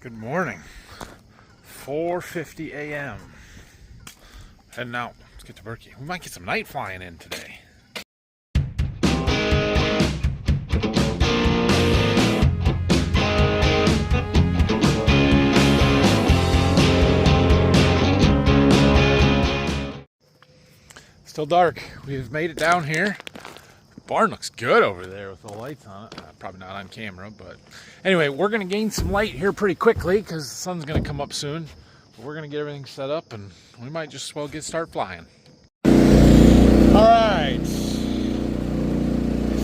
Good morning. 4:50 a.m. Heading out. Let's get to Berkey. We might get some night flying in today. Still dark. We've made it down here. The barn looks good over there with the lights on it. Probably not on camera, but anyway, we're going to gain some light here pretty quickly because the sun's going to come up soon. But we're going to get everything set up and we might just as well start flying. All right. I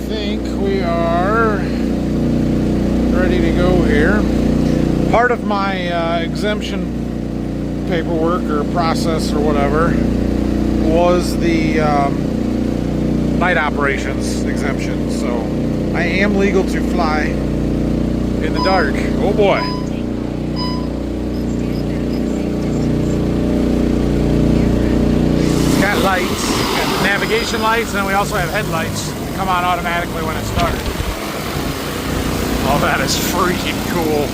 think we are ready to go here. Part of my exemption paperwork or process or whatever was the night operations exemption, so I am legal to fly in the dark. Oh boy. It's got lights, got the navigation lights, and then we also have headlights that come on automatically when it's dark. Oh, that is freaking cool.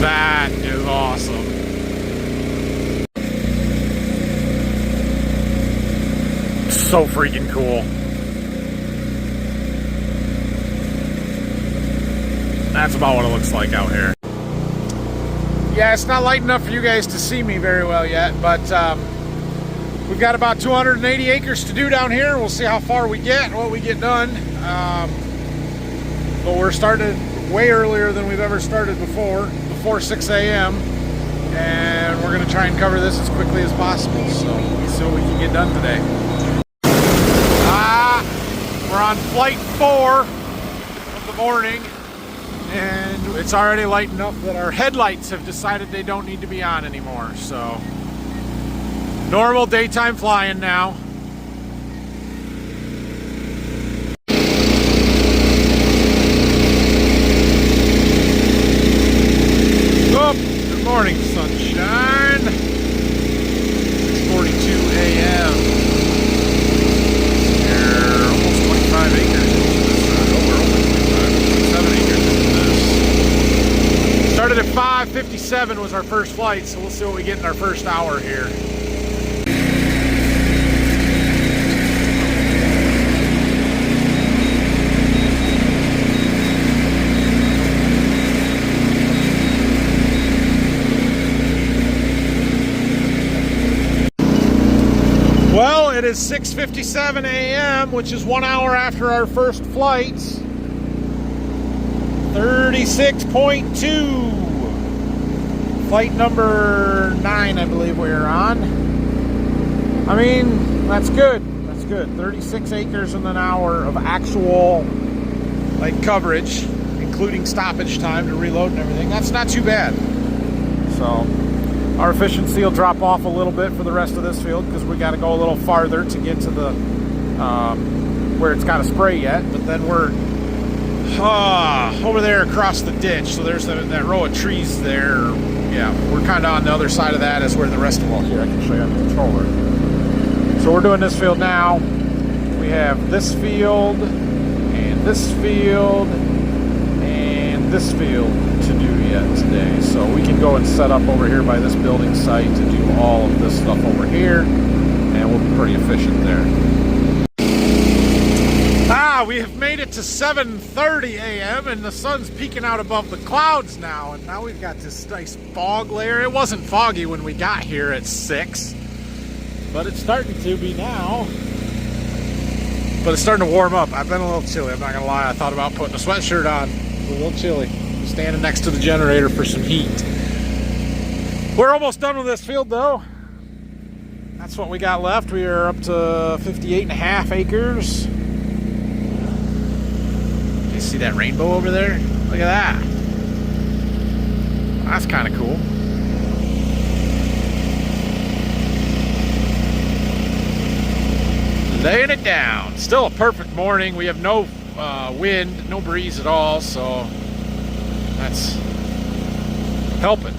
That is awesome. So freaking cool. That's about what it looks like out here. Yeah, it's not light enough for you guys to see me very well yet, but we've got about 280 acres to do down here. We'll see how far we get and what we get done. But we're started way earlier than we've ever started before 6 a.m. and we're going to try and cover this as quickly as possible, so let's see what we can get done today. We're on flight 4 of the morning and it's already light enough that our headlights have decided they don't need to be on anymore, so normal daytime flying now. Good morning, sunshine. 6:42 a.m. We're almost 25 acres into this. We're only 27 acres into this. Started at 5:57 was our first flight, so we'll see what we get in our first hour here. Well, it is 6:57 a.m., which is 1 hour after our first flight. 36.2. Flight number 9, I believe we're on. I mean, that's good. That's good. 36 acres in an hour of actual, coverage, including stoppage time to reload and everything. That's not too bad. So our efficiency will drop off a little bit for the rest of this field because we got to go a little farther to get to the where it's got to spray yet. But then we're over there across the ditch. So there's that row of trees there. Yeah, we're kind of on the other side of that as where the rest of them. Here, I can show you on the controller. So we're doing this field now. We have this field and this field and this field to do yet today, so we can go and set up over here by this building site to do all of this stuff over here, and we'll be pretty efficient there. We have made it to 7:30 a.m. and the sun's peeking out above the clouds now, and now we've got this nice fog layer. It wasn't foggy when we got here at 6, but it's starting to be now. But it's starting to warm up. I've been a little chilly, I'm not gonna lie. I thought about putting a sweatshirt on. It's a little chilly. Standing next to the generator for some heat. We're almost done with this field though. That's what we got left. We are up to 58.5 acres. You see that rainbow over there? Look at that. That's kind of cool. Laying it down. Still a perfect morning. We have no wind, no breeze at all, so that's helping.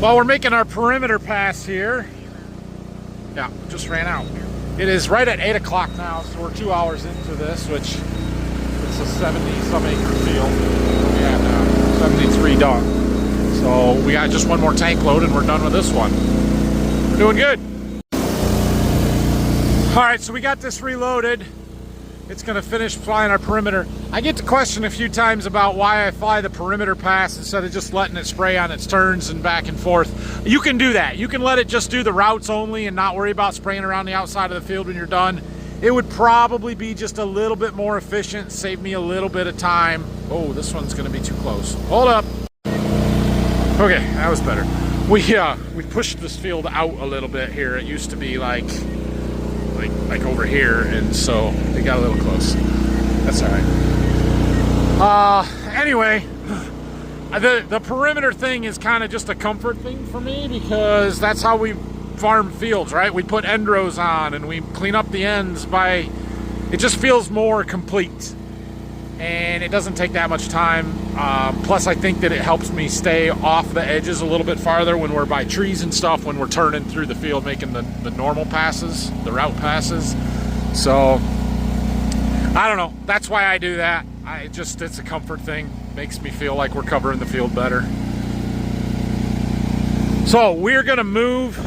Well, we're making our perimeter pass here. Yeah, just ran out. It is right at 8 o'clock now, so we're 2 hours into this, which it's a 70-some acre field. Yeah, now 73 done. So we got just one more tank load and we're done with this one. We're doing good. All right, so we got this reloaded. It's gonna finish flying our perimeter. I get to question a few times about why I fly the perimeter pass instead of just letting it spray on its turns and back and forth. You can do that. You can let it just do the routes only and not worry about spraying around the outside of the field when you're done. It would probably be just a little bit more efficient, save me a little bit of time. Oh, this one's gonna be too close. Hold up. Okay, that was better. We pushed this field out a little bit here. It used to be like over here, and so it got a little close. That's all right. Anyway, the perimeter thing is kind of just a comfort thing for me because that's how we farm fields, right? We put end rows on and we clean up the ends it just feels more complete. And it doesn't take that much time. Plus, I think that it helps me stay off the edges a little bit farther when we're by trees and stuff, when we're turning through the field, making the normal passes, the route passes. So, I don't know. That's why I do that. It's a comfort thing. Makes me feel like we're covering the field better. So, we're gonna move.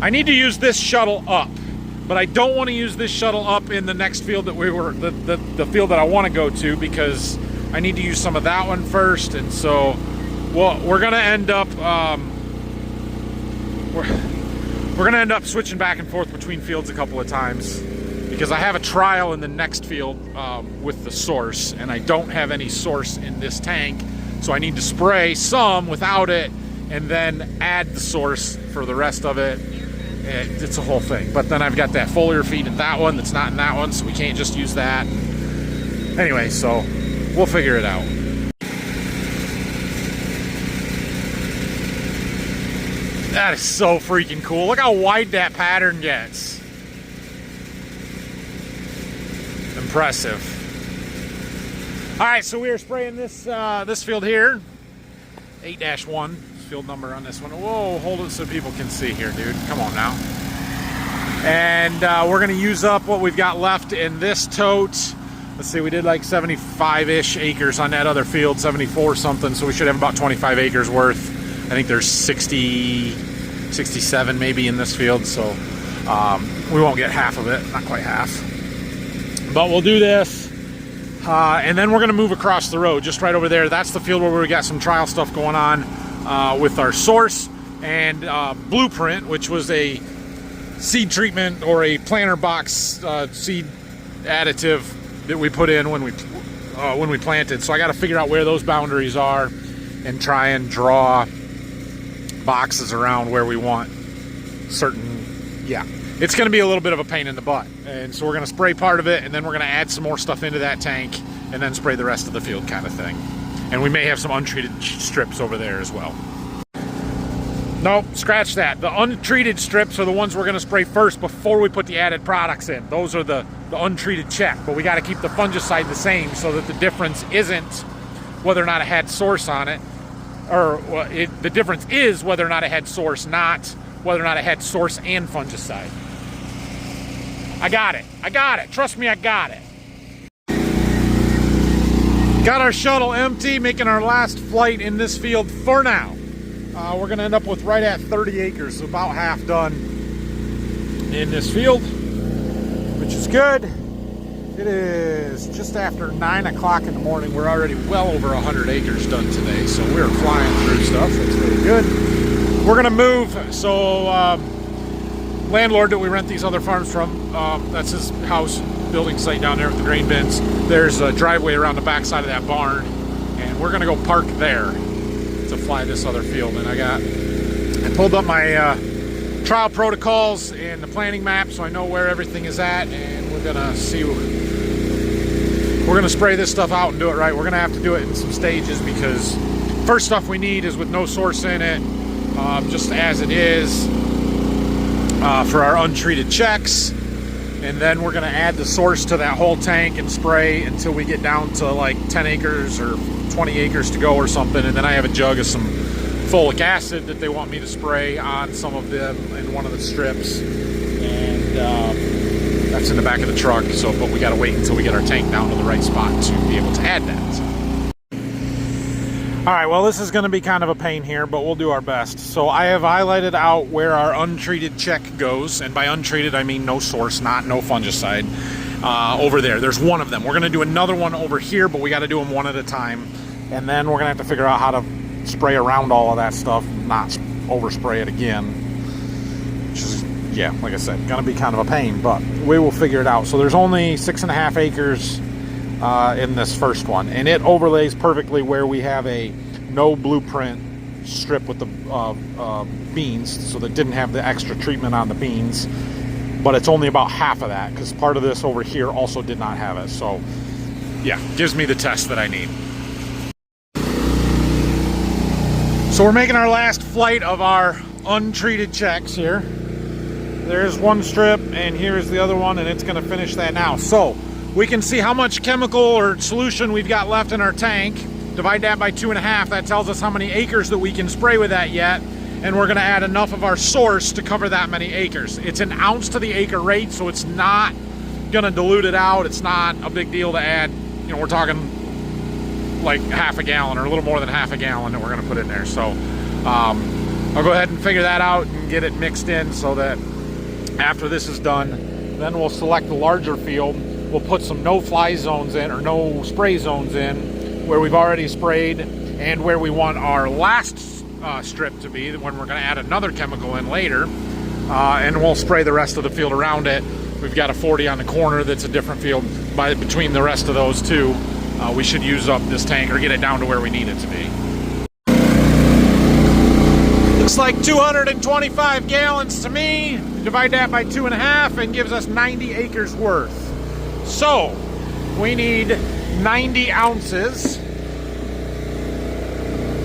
I need to use this shuttle up. But I don't want to use this shuttle up in the next field that the field that I want to go to, because I need to use some of that one first. And so, well, we're gonna end up we're gonna end up switching back and forth between fields a couple of times because I have a trial in the next field with the source, and I don't have any source in this tank, so I need to spray some without it and then add the source for the rest of it. It's a whole thing. But then I've got that foliar feed in that one that's not in that one, so we can't just use that. Anyway, so we'll figure it out. That is so freaking cool. Look how wide that pattern gets. Impressive. All right, so we are spraying this this field here, 8-1. Field number on this one. Whoa, hold it so people can see here, dude. Come on now. And we're gonna use up what we've got left in this tote. Let's see, we did like 75-ish acres on that other field, 74 something, so we should have about 25 acres worth. I think there's 67 maybe in this field, so we won't get half of it, not quite half. But we'll do this, and then we're gonna move across the road, just right over there. That's the field where we got some trial stuff going on. With our source and blueprint, which was a seed treatment or a planter box seed additive that we put in when we planted. So I got to figure out where those boundaries are and try and draw boxes around where we want certain. Yeah, it's going to be a little bit of a pain in the butt, and so we're going to spray part of it, and then we're going to add some more stuff into that tank, and then spray the rest of the field, kind of thing. And we may have some untreated strips over there as well. Nope, scratch that. The untreated strips are the ones we're going to spray first before we put the added products in. Those are the untreated check. But we got to keep the fungicide the same so that the difference isn't whether or not it had source on it. Or the difference is whether or not it had source, not whether or not it had source and fungicide. I got it. I got it. Trust me, I got it. Got our shuttle empty, making our last flight in this field for now. We're going to end up with right at 30 acres, so about half done in this field, which is good. It is just after 9 o'clock in the morning. We're already well over 100 acres done today, so we're flying through stuff. That's really good. We're going to move, so landlord that we rent these other farms from, that's his house. Building site down there with the grain bins. There's a driveway around the back side of that barn, and we're gonna go park there to fly this other field. And I pulled up my trial protocols and the planning map, so I know where everything is at, and we're gonna spray this stuff out and do it right. We're gonna have to do it in some stages because first stuff we need is with no source in it, just as it is for our untreated checks. And then we're going to add the source to that whole tank and spray until we get down to like 10 acres or 20 acres to go or something. And then I have a jug of some folic acid that they want me to spray on some of them in one of the strips, and that's in the back of the truck. So, but we got to wait until we get our tank down to the right spot to be able to add that. So. All right, well, this is going to be kind of a pain here, but we'll do our best. So I have highlighted out where our untreated check goes, and by untreated I mean no source, no fungicide. Over there, there's one of them. We're going to do another one over here, but we got to do them one at a time, and then we're going to have to figure out how to spray around all of that stuff, not overspray it again, which is, yeah, like I said, going to be kind of a pain, but we will figure it out. So there's only 6.5 acres in this first one, and it overlays perfectly where we have a no blueprint strip with the beans, so that didn't have the extra treatment on the beans, but it's only about half of that because part of this over here also did not have it. So yeah, gives me the test that I need. So we're making our last flight of our untreated checks here. There's one strip and here's the other one, and it's going to finish that now. So we can see how much chemical or solution we've got left in our tank. Divide that by 2.5. That tells us how many acres that we can spray with that yet. And we're going to add enough of our source to cover that many acres. It's an ounce to the acre rate, so it's not going to dilute it out. It's not a big deal to add. You know, we're talking like half a gallon or a little more than half a gallon that we're going to put in there. So I'll go ahead and figure that out and get it mixed in so that after this is done, then we'll select the larger field. We'll put some no-fly zones in, or no spray zones in, where we've already sprayed and where we want our last strip to be, when we're going to add another chemical in later, and we'll spray the rest of the field around it. We've got a 40 on the corner that's a different field. Between the rest of those two, we should use up this tank or get it down to where we need it to be. Looks like 225 gallons to me. Divide that by 2.5 and gives us 90 acres worth. So we need 90 ounces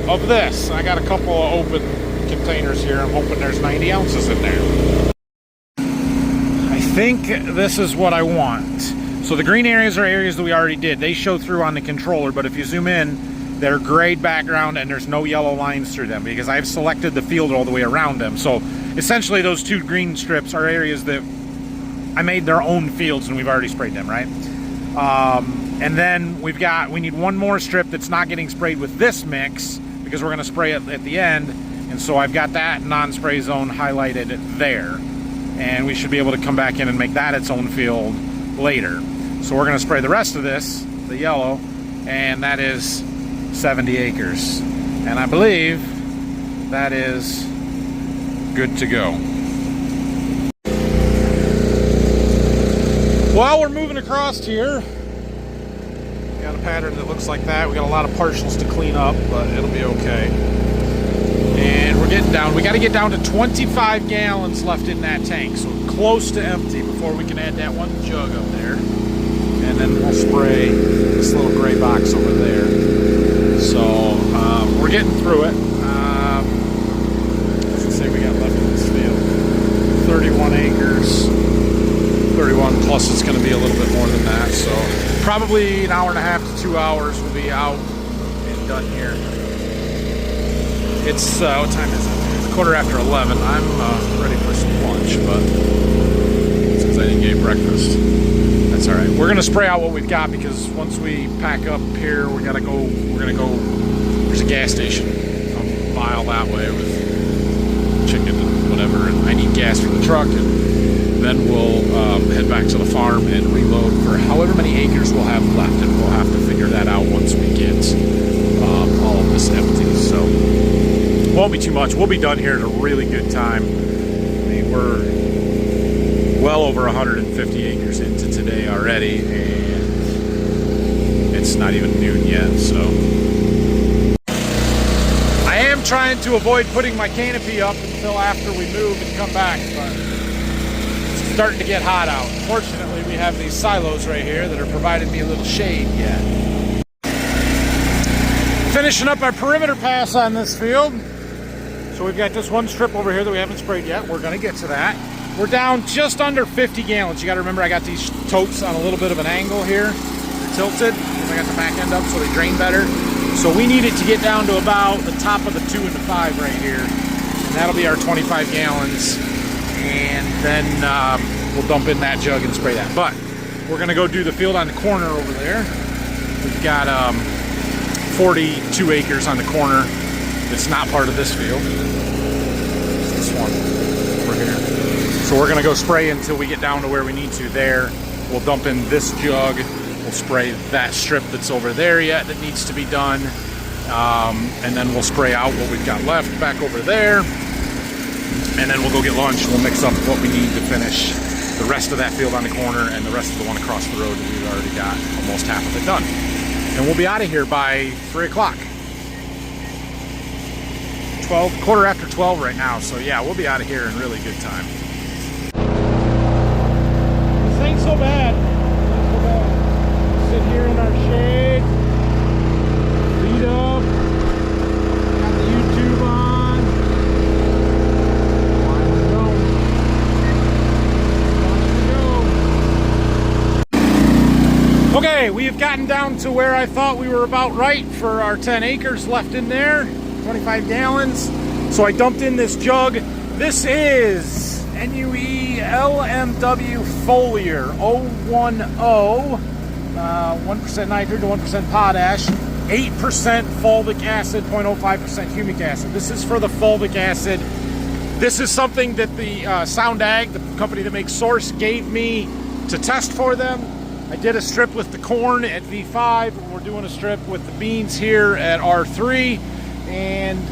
of this. I got a couple of open containers here. I'm hoping there's 90 ounces in there. I think this is what I want. So the green areas are areas that we already did. They show through on the controller, but if you zoom in, they're grayed background and there's no yellow lines through them because I've selected the field all the way around them. So essentially those two green strips are areas that I made their own fields and we've already sprayed them, right? And then we need one more strip that's not getting sprayed with this mix because we're going to spray it at the end. And so I've got that non-spray zone highlighted there. And we should be able to come back in and make that its own field later. So we're going to spray the rest of this, the yellow, and that is 70 acres. And I believe that is good to go. While we're moving across here, got a pattern that looks like that. We got a lot of partials to clean up, but it'll be okay. And we're getting down. We got to get down to 25 gallons left in that tank, so close to empty before we can add that one jug up there. And then we'll spray this little gray box over there. So we're getting through it. Let's say we got left in this field 31 acres. 31 plus it's going to be a little bit more than that, so probably an hour and a half to 2 hours we'll be out and done here. It's what time is it? It's 11:15. I'm ready for some lunch, but since I didn't get breakfast, that's all right. We're going to spray out what we've got because once we pack up here, we're gonna go. There's a gas station a mile that way with chicken and whatever, and I need gas for the truck, and then we'll head back to the farm and reload for however many acres we'll have left, and we'll have to figure that out once we get all of this empty. So it won't be too much. We'll be done here at a really good time. I mean, we're well over 150 acres into today already, and it's not even noon yet. So I am trying to avoid putting my canopy up until after we move and come back, but starting to get hot out. Fortunately, we have these silos right here that are providing me a little shade yet. Finishing up our perimeter pass on this field. So we've got this one strip over here that we haven't sprayed yet. We're going to get to that. We're down just under 50 gallons. You got to remember I got these totes on a little bit of an angle here. are tilted. I got the back end up so they drain better. So we need it to get down to about the top of the 2 and the 5 right here. And that'll be our 25 gallons. And then we'll dump in that jug and spray that. But we're gonna go do the field on the corner over there. We've got 42 acres on the corner. It's not part of this field. It's this one over here. So we're gonna go spray until we get down to where we need to there. We'll dump in this jug. We'll spray that strip that's over there yet that needs to be done. And then we'll spray out what we've got left back over there. And then we'll go get lunch. We'll mix up what we need to finish the rest of that field on the corner and the rest of the one across the road that we've already got almost half of it done. And we'll be out of here by 3 o'clock. quarter after 12 right now. So yeah, we'll be out of here in really good time. This ain't so bad. Not so bad. Sit here in our shade. Feet up. Got the YouTube on. Okay, we've gotten down to where I thought we were about right for our 10 acres left in there, 25 gallons. So I dumped in this jug. This is NUE LMW foliar 010, 1% nitrogen to 1% potash, 8% fulvic acid, 0.05% humic acid. This is for the fulvic acid. This is something that the Sound Ag, the company that makes Source, gave me to test for them. I did a strip with the corn at V5. We're doing a strip with the beans here at R3. And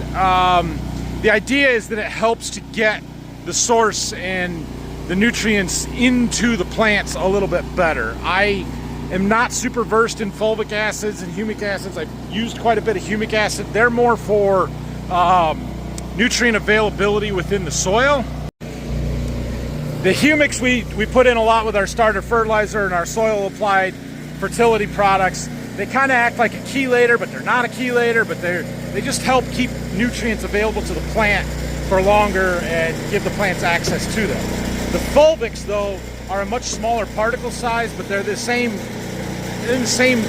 the idea is that it helps to get the source and the nutrients into the plants a little bit better. I am not super versed in fulvic acids and humic acids. I've used quite a bit of humic acid. They're more for nutrient availability within the soil. The humics we put in a lot with our starter fertilizer and our soil applied fertility products. They kind of act like a chelator, but they're not a chelator, but they just help keep nutrients available to the plant for longer and give the plants access to them. The fulvics, though, are a much smaller particle size, but they're in the same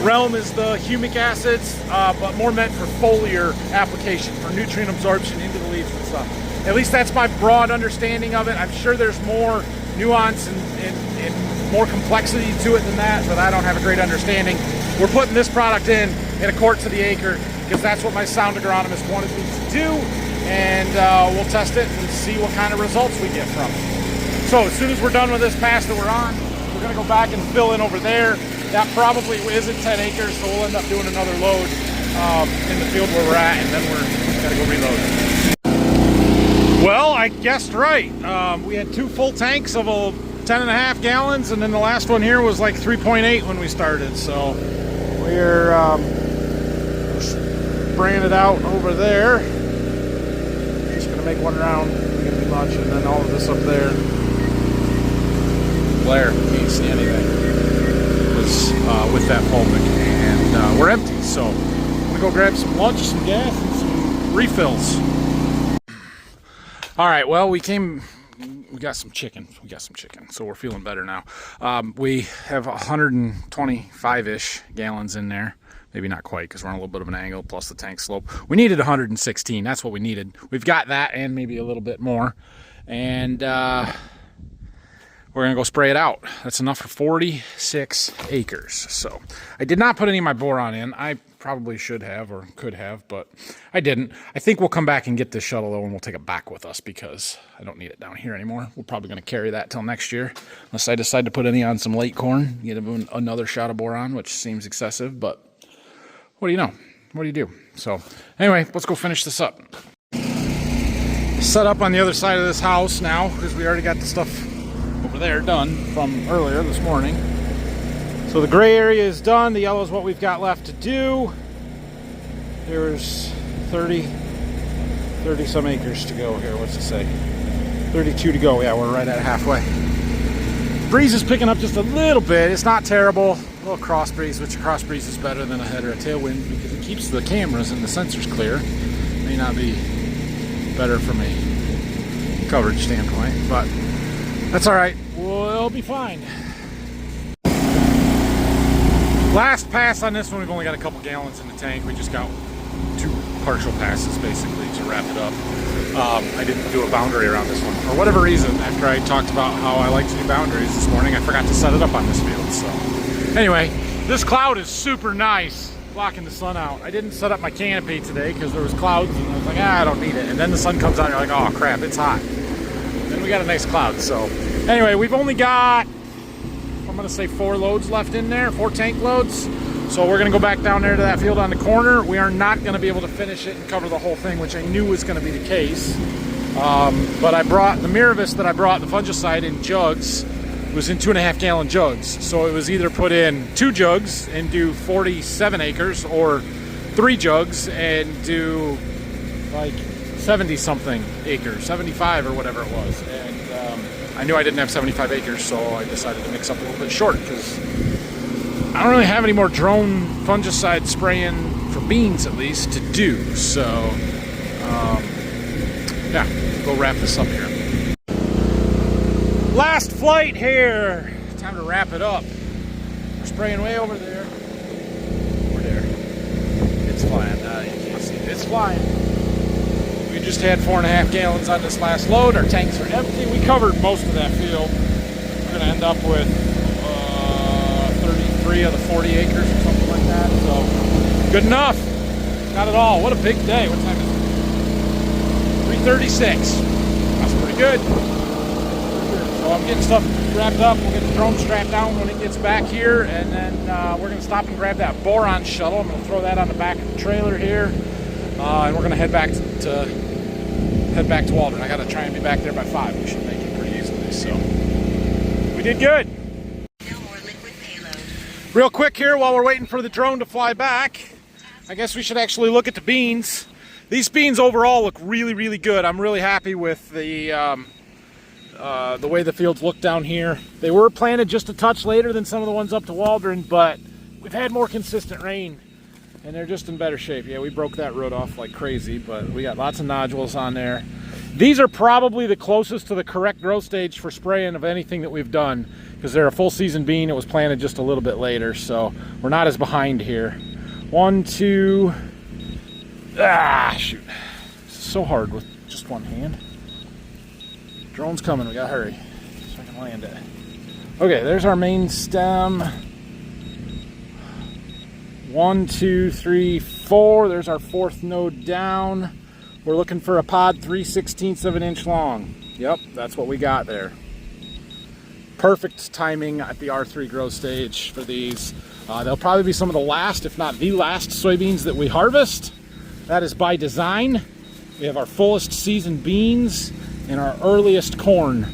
realm as the humic acids, but more meant for foliar application, for nutrient absorption into the leaves and stuff. At least that's my broad understanding of it. I'm sure there's more nuance and more complexity to it than that, but I don't have a great understanding. We're putting this product in a quart to the acre because that's what my sound agronomist wanted me to do, and we'll test it and see what kind of results we get from it. So as soon as we're done with this pass that we're on, we're going to go back and fill in over there. That probably isn't 10 acres, so we'll end up doing another load in the field where we're at, and then we're going to go reload. Well, I guessed right. We had 2 full tanks of 10.5 gallons, and then the last one here was like 3.8 when we started. So we're spraying it out over there. Just gonna make one round, gonna be much, and then all of this up there. Blair, can't see anything. Was with that fulvic, and we're empty. So I'm gonna go grab some lunch, some gas, and some refills. All right, well, we got some chicken. So we're feeling better now. We have 125-ish gallons in there. Maybe not quite, because we're on a little bit of an angle, plus the tank slope. We needed 116. That's what we needed. We've got that and maybe a little bit more. And we're going to go spray it out. That's enough for 46 acres. So I did not put any of my boron in. I probably should have or could have, but I didn't. I think we'll come back and get this shuttle, though, and we'll take it back with us because I don't need it down here anymore. We're probably going to carry that till next year, unless I decide to put any on some late corn, get another shot of boron, which seems excessive, but what do you know? What do you do? So anyway, let's go finish this up. Set up on the other side of this house now because we already got the stuff over there done from earlier this morning. So the gray area is done. The yellow is what we've got left to do. There's 30 some acres to go here. What's it say? 32 to go. Yeah, we're right at halfway. Breeze is picking up just a little bit. It's not terrible. A little cross breeze, which a cross breeze is better than a head or a tailwind because it keeps the cameras and the sensors clear. May not be better from a coverage standpoint, but that's all right. We'll be fine. Last pass on this one, we've only got a couple gallons in the tank. We just got 2 partial passes basically to wrap it up. I didn't do a boundary around this one. For whatever reason, after I talked about how I like to do boundaries this morning, I forgot to set it up on this field. So anyway, this cloud is super nice, blocking the sun out. I didn't set up my canopy today because there was clouds and I was like, I don't need it. And then the sun comes out and you're like, oh crap, it's hot. Then we got a nice cloud. So anyway, we've only got, I'm gonna say 4 loads left in there, 4 tank loads. So we're gonna go back down there to that field on the corner. We are not gonna be able to finish it and cover the whole thing, which I knew was gonna be the case. But I brought the Miravis that I brought, the fungicide, in jugs. It was in 2.5 gallon jugs. So it was either put in 2 jugs and do 47 acres, or 3 jugs and do like 70 something acres, 75 or whatever it was. And I knew I didn't have 75 acres, so I decided to mix up a little bit short because I don't really have any more drone fungicide spraying for beans, at least, to do. So, yeah, go wrap this up here. Last flight here. Time to wrap it up. We're spraying way over there. Over there. It's flying. You can't see it. It's flying. We just had 4.5 gallons on this last load. Our tanks are empty. We covered most of that field. We're going to end up with 33 of the 40 acres or something like that. So good enough. Got it all. What a big day. What time is it? 3:36. That's pretty good. So I'm getting stuff wrapped up. We'll get the drone strapped down when it gets back here, and then we're going to stop and grab that boron shuttle. I'm going to throw that on the back of the trailer here, and we're going to head back to Waldron. I got to try and be back there by 5. We should make it pretty easily. So we did good. Real quick here, while we're waiting for the drone to fly back, I guess we should actually look at the beans. These beans overall look really, really good. I'm really happy with the way the fields look down here. They were planted just a touch later than some of the ones up to Waldron, but we've had more consistent rain, and they're just in better shape. Yeah, we broke that root off like crazy, but we got lots of nodules on there. These are probably the closest to the correct growth stage for spraying of anything that we've done, because they're a full season bean. It was planted just a little bit later, so we're not as behind here. 1, 2, shoot. This is so hard with just one hand. Drone's coming, we gotta hurry so I can land it. Okay, there's our main stem. 1, 2, 3, 4. There's our 4th node down. We're looking for a pod 3/16 of an inch long. Yep, that's what we got there. Perfect timing at the R3 growth stage for these. They'll probably be some of the last, if not the last, soybeans that we harvest. That is by design. We have our fullest season beans and our earliest corn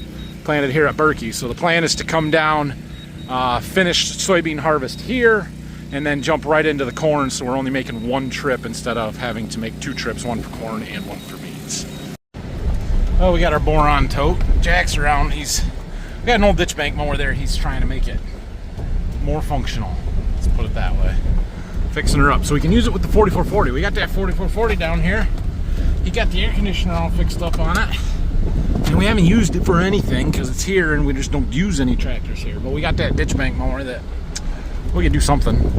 planted here at Berkey. So the plan is to come down, finish soybean harvest here, and then jump right into the corn, so we're only making 1 trip instead of having to make 2 trips, 1 for corn and 1 for beans. Oh, we got our boron tote. Jack's around. We got an old ditch bank mower there. He's trying to make it more functional. Let's put it that way. Fixing her up so we can use it with the 4440. We got that 4440 down here. He got the air conditioner all fixed up on it. And we haven't used it for anything because it's here and we just don't use any tractors here. But we got that ditch bank mower that we can do something.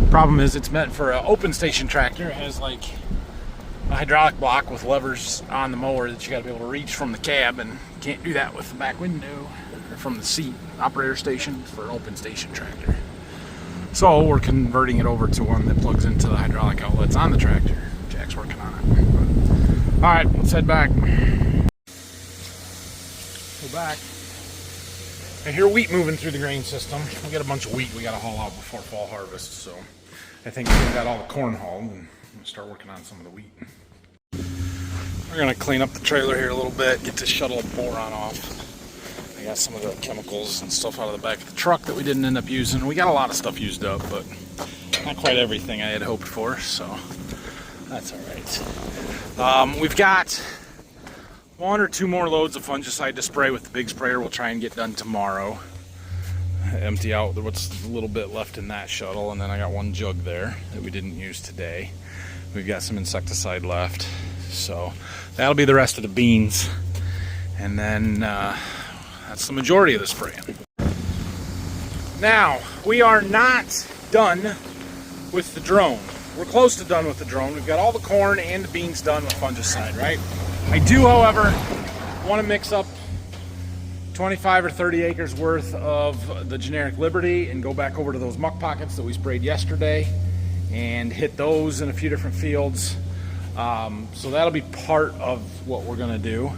Problem is it's meant for an open station tractor. It has like a hydraulic block with levers on the mower that you got to be able to reach from the cab, and you can't do that with the back window or from the seat operator station for an open station tractor. So we're converting it over to one that plugs into the hydraulic outlets on the tractor. Jack's working on it. All right, let's head back. Go back. I hear wheat moving through the grain system. We got a bunch of wheat we got to haul out before fall harvest, so I think we got all the corn hauled and we'll start working on some of the wheat. We're gonna clean up the trailer here a little bit, get this shuttle boron off. I got some of the chemicals and stuff out of the back of the truck that we didn't end up using. We got a lot of stuff used up, but not quite everything I had hoped for, so that's all right. We've got 1 or 2 more loads of fungicide to spray with the big sprayer. We'll try and get done tomorrow. Empty out what's a little bit left in that shuttle, and then I got 1 jug there that we didn't use today. We've got some insecticide left, so that'll be the rest of the beans, and then that's the majority of the spraying. Now, we are not done with the drone. We're close to done with the drone. We've got all the corn and the beans done with fungicide, right? I do, however, want to mix up 25 or 30 acres worth of the generic Liberty and go back over to those muck pockets that we sprayed yesterday and hit those in a few different fields. So that'll be part of what we're going to do.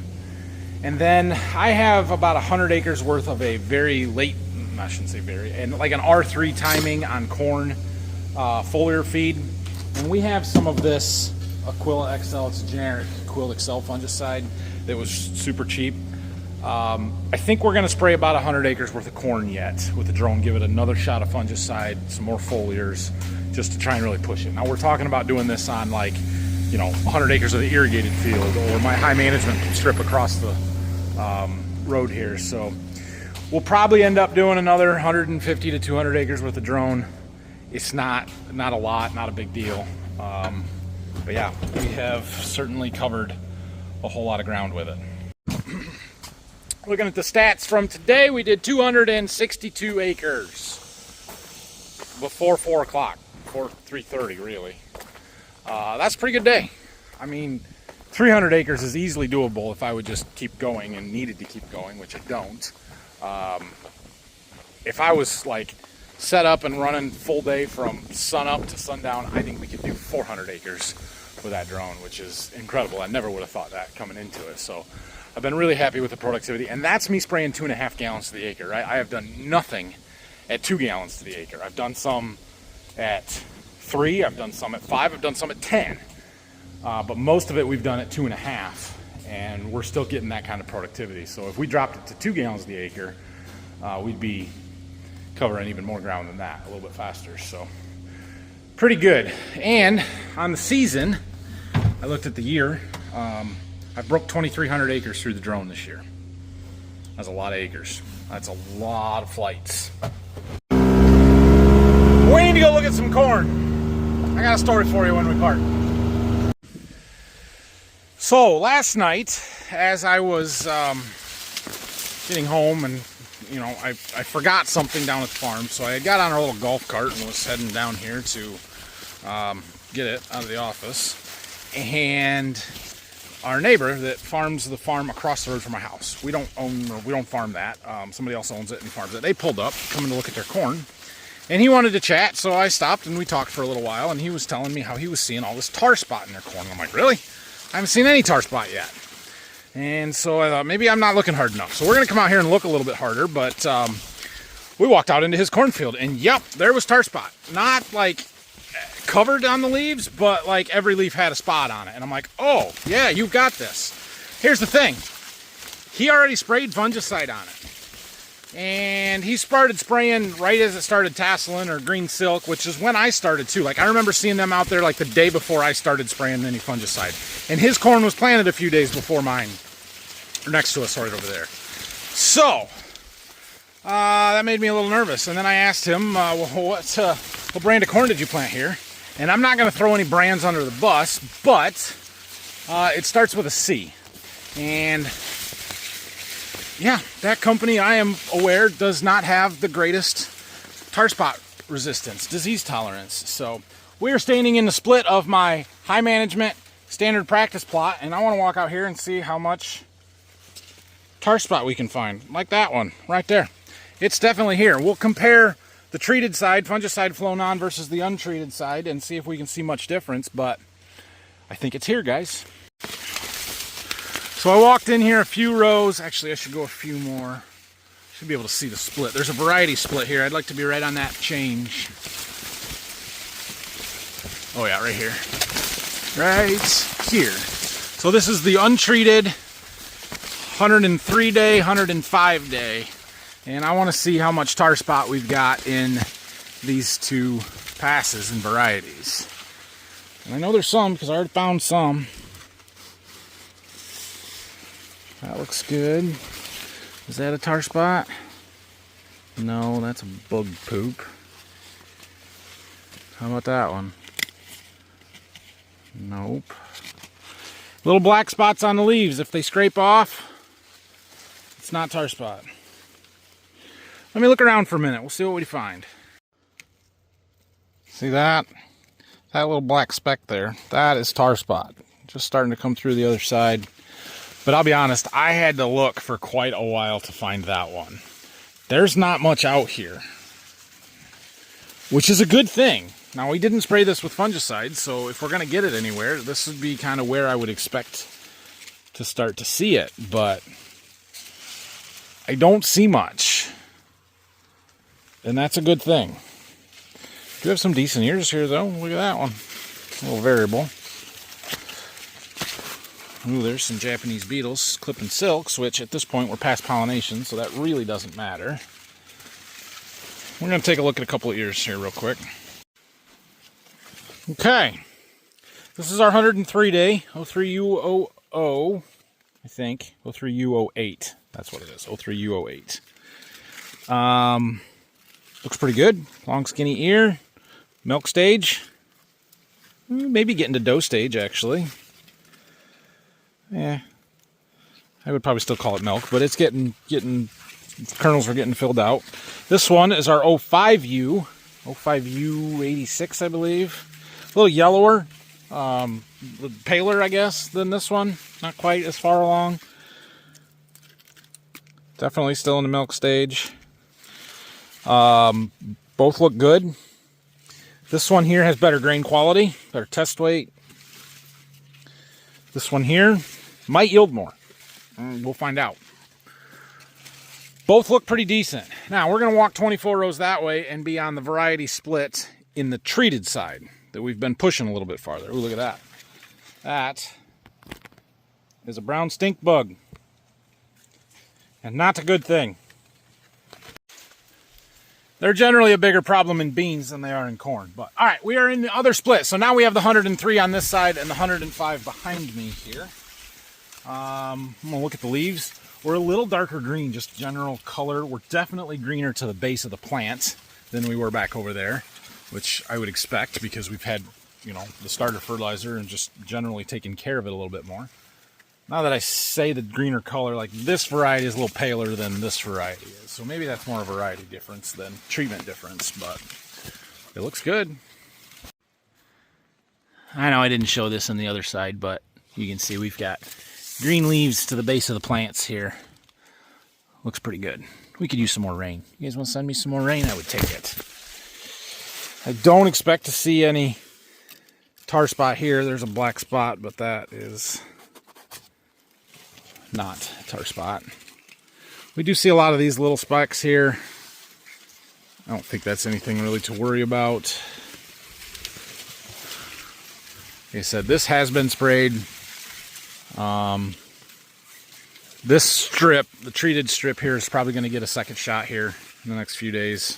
And then I have about 100 acres worth of a very late, I shouldn't say very, and like an R3 timing on corn foliar feed. And we have some of this Aquila XL, it's a generic Aquila XL fungicide that was super cheap. I think we're going to spray about 100 acres worth of corn yet with the drone, give it another shot of fungicide, some more foliars, just to try and really push it. Now we're talking about doing this on like, 100 acres of the irrigated field or my high management strip across the road here. So we'll probably end up doing another 150 to 200 acres with the drone. It's not a lot, not a big deal. But yeah, we have certainly covered a whole lot of ground with it. Looking at the stats from today, we did 262 acres before 4 o'clock, before 3:30 really. That's a pretty good day. I mean, 300 acres is easily doable if I would just keep going and needed to keep going, which I don't. If I was like set up and running full day from sun up to sundown, I think we could do 400 acres with that drone, which is incredible. I never would have thought that coming into it. So I've been really happy with the productivity, and that's me spraying 2.5 gallons to the acre, right? I have done nothing at 2 gallons to the acre. I've done some at 3, I've done some at 5, I've done some at 10. But most of it we've done at 2.5, and we're still getting that kind of productivity. So if we dropped it to 2 gallons to the acre, we'd be covering even more ground than that, a little bit faster. So pretty good. And on the season, I looked at the year, I broke 2,300 acres through the drone this year. That's a lot of acres. That's a lot of flights. We need to go look at some corn. I got a story for you when we part. So last night, as I was getting home, and I forgot something down at the farm, so I got on our little golf cart and was heading down here to get it out of the office. And our neighbor that farms the farm across the road from my house, we don't farm that. Somebody else owns it and farms it. They pulled up, coming to look at their corn, and he wanted to chat, so I stopped and we talked for a little while. And he was telling me how he was seeing all this tar spot in their corn. I'm like, really? I haven't seen any tar spot yet. And so I thought maybe I'm not looking hard enough. So we're going to come out here and look a little bit harder. But we walked out into his cornfield, and yep, there was tar spot. Not like covered on the leaves, but like every leaf had a spot on it. And I'm like, oh yeah, you've got this. Here's the thing. He already sprayed fungicide on it. And he started spraying right as it started tasseling, or green silk, which is when I started too. Like I remember seeing them out there like the day before I started spraying any fungicide. And his corn was planted a few days before mine, or next to us, right over there. So that made me a little nervous. And then I asked him, what brand of corn did you plant here? And I'm not going to throw any brands under the bus, but it starts with a C. And yeah, that company, I am aware, does not have the greatest tar spot resistance, disease tolerance. So we are standing in the split of my high management standard practice plot, and I want to walk out here and see how much tar spot we can find. Like that one right there. It's definitely here. We'll compare the treated side, fungicide flown on, versus the untreated side and see if we can see much difference, but I think it's here, guys. So I walked in here a few rows. Actually, I should go a few more. Should be able to see the split. There's a variety split here. I'd like to be right on that change. Oh yeah, right here. Right here. So this is the untreated 103 day, 105 day. And I want to see how much tar spot we've got in these two passes and varieties. And I know there's some because I already found some. That looks good. Is that a tar spot? No, that's a bug poop. How about that one? Nope. Little black spots on the leaves. If they scrape off, it's not tar spot. Let me look around for a minute. We'll see what we find. See that? That little black speck there, that is tar spot. Just starting to come through the other side. But I'll be honest, I had to look for quite a while to find that one. There's not much out here, which is a good thing. Now, we didn't spray this with fungicides, so if we're going to get it anywhere, this would be kind of where I would expect to start to see it. But I don't see much, and that's a good thing. Do have some decent ears here, though. Look at that one. A little variable. Ooh, there's some Japanese beetles clipping silks, which at this point we're past pollination, so that really doesn't matter. We're going to take a look at a couple of ears here real quick. Okay. This is our 103-day 03U00, I think. 03U08. That's what it is. 03U08. Looks pretty good. Long, skinny ear. Milk stage. Maybe getting to doe stage, actually. Yeah, I would probably still call it milk, but it's getting kernels are getting filled out. This one is our 05U 86, I believe. A little yellower, paler, I guess, than this one. Not quite as far along. Definitely still in the milk stage. Both look good. This one here has better grain quality, better test weight. This one here might yield more. We'll find out. Both look pretty decent. Now, we're going to walk 24 rows that way and be on the variety split in the treated side that we've been pushing a little bit farther. Ooh, look at that. That is a brown stink bug. And not a good thing. They're generally a bigger problem in beans than they are in corn. But all right, we are in the other split. So now we have the 103 on this side and the 105 behind me here. I'm going to look at the leaves. We're a little darker green, just general color. We're definitely greener to the base of the plant than we were back over there, which I would expect because we've had, you know, the starter fertilizer and just generally taken care of it a little bit more. Now that I say the greener color, like this variety is a little paler than this variety is. So maybe that's more a variety difference than treatment difference, but it looks good. I know I didn't show this on the other side, but you can see we've got green leaves to the base of the plants here. Looks pretty good. We could use some more rain. You guys want to send me some more rain? I would take it. I don't expect to see any tar spot here. There's a black spot, but that is not a tar spot. We do see a lot of these little specks here. I don't think that's anything really to worry about. Like I said, this has been sprayed. This strip, the treated strip here, is probably going to get a second shot here in the next few days,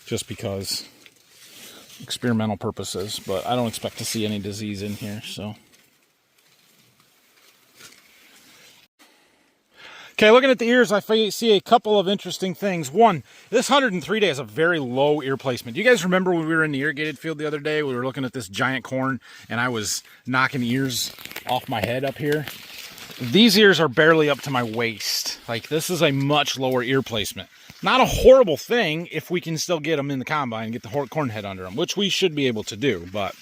just because experimental purposes, but I don't expect to see any disease in here, so. Okay, looking at the ears, I see a couple of interesting things. One, this 103-day has a very low ear placement. Do you guys remember when we were in the irrigated field the other day? We were looking at this giant corn, and I was knocking ears off my head up here. These ears are barely up to my waist. Like, this is a much lower ear placement. Not a horrible thing if we can still get them in the combine and get the corn head under them, which we should be able to do, but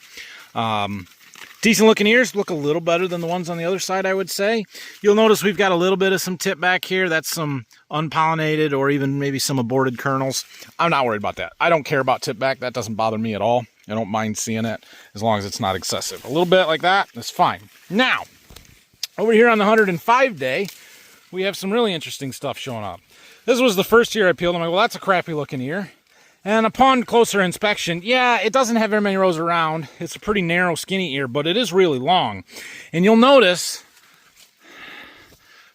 decent looking ears, look a little better than the ones on the other side, I would say. You'll notice we've got a little bit of some tip back here. That's some unpollinated or even maybe some aborted kernels. I'm not worried about that. I don't care about tip back. That doesn't bother me at all. I don't mind seeing it as long as it's not excessive. A little bit like that, that's fine. Now, over here on the 105-day, we have some really interesting stuff showing up. This was the first year I peeled. I'm like, well, that's a crappy looking ear. And upon closer inspection, yeah, it doesn't have very many rows around. It's a pretty narrow, skinny ear, but it is really long. And you'll notice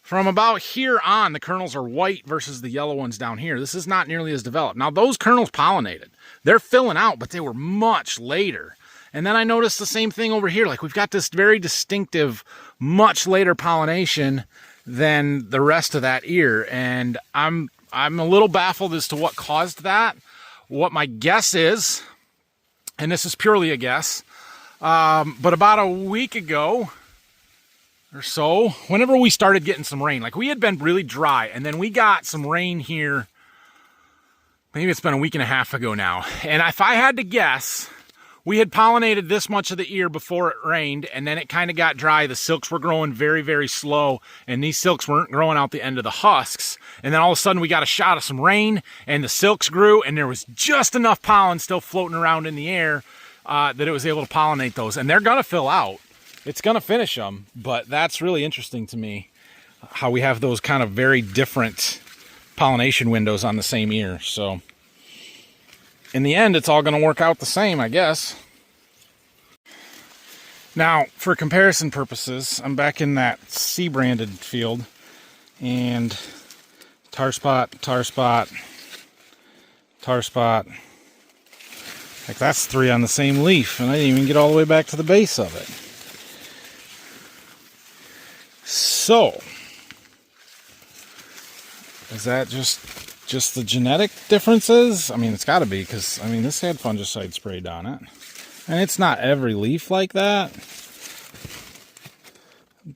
from about here on, the kernels are white versus the yellow ones down here. This is not nearly as developed. Now, those kernels pollinated. They're filling out, but they were much later. And then I noticed the same thing over here. Like, we've got this very distinctive, much later pollination than the rest of that ear. And I'm a little baffled as to what caused that. What my guess is, and this is purely a guess, but about a week ago or so, whenever we started getting some rain, like we had been really dry, and then we got some rain here maybe it's been a week and a half ago now. And if I had to guess, we had pollinated this much of the ear before it rained, and then it kind of got dry. The silks were growing very, very slow, and these silks weren't growing out the end of the husks. And then all of a sudden we got a shot of some rain, and the silks grew, and there was just enough pollen still floating around in the air that it was able to pollinate those. And they're gonna fill out. It's gonna finish them, but that's really interesting to me, how we have those kind of very different pollination windows on the same ear. So in the end, it's all going to work out the same, I guess. Now, for comparison purposes, I'm back in that C-branded field, and tar spot, tar spot, tar spot. Like, that's 3 on the same leaf, and I didn't even get all the way back to the base of it. So, is that just the genetic differences? I mean, it's got to be, because, I mean, this had fungicide sprayed on it. And it's not every leaf like that.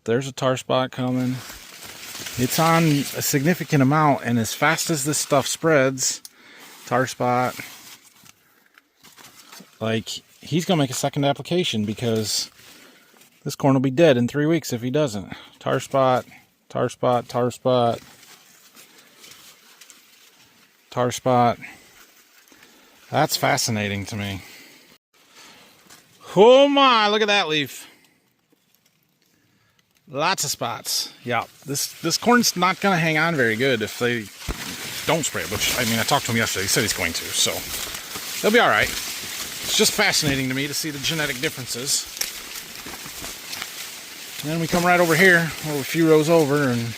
There's a tar spot coming. It's on a significant amount, and as fast as this stuff spreads, tar spot, like, he's going to make a second application, because this corn will be dead in 3 weeks if he doesn't. Tar spot, tar spot, tar spot. Tar spot. That's fascinating to me. Oh my, look at that leaf. Lots of spots. Yeah, this corn's not going to hang on very good if they don't spray it, which, I mean, I talked to him yesterday. He said he's going to, so they'll be all right. It's just fascinating to me to see the genetic differences. And then we come right over here, we're a few rows over, and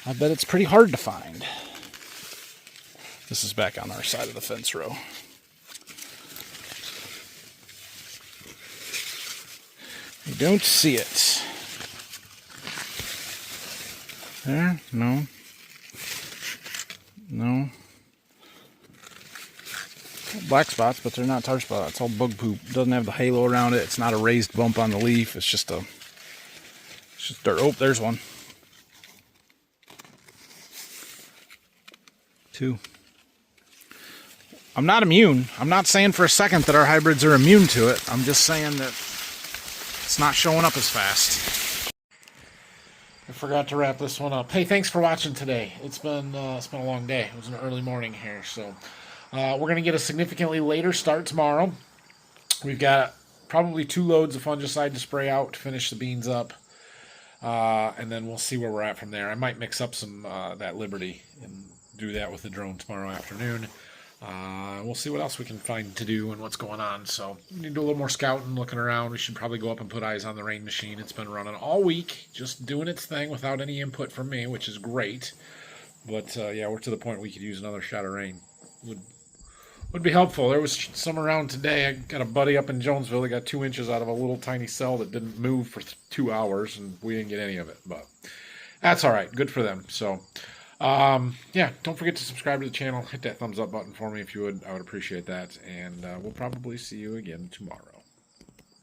I bet it's pretty hard to find. This is back on our side of the fence row. I don't see it. There? No. No. Black spots, but they're not tar spots. It's all bug poop. It doesn't have the halo around it. It's not a raised bump on the leaf. It's just dirt. Oh, there's one. 2. I'm not immune. I'm not saying for a second that our hybrids are immune to it. I'm just saying that it's not showing up as fast. I forgot to wrap this one up. Hey, thanks for watching today. It's been a long day. It was an early morning here, so we're going to get a significantly later start tomorrow. We've got probably 2 loads of fungicide to spray out to finish the beans up, and then we'll see where we're at from there. I might mix up some that Liberty and do that with the drone tomorrow afternoon. We'll see what else we can find to do and what's going on. So we need to do a little more scouting, looking around. We should probably go up and put eyes on the rain machine. It's been running all week, just doing its thing without any input from me, which is great. But yeah, we're to the point we could use another shot of rain. Would be helpful. There was some around today. I got a buddy up in Jonesville that got 2 inches out of a little tiny cell that didn't move for 2 hours, and we didn't get any of it. But that's all right. Good for them. So yeah, don't forget to subscribe to the channel. Hit that thumbs up button for me if you would. I would appreciate that. And we'll probably see you again tomorrow.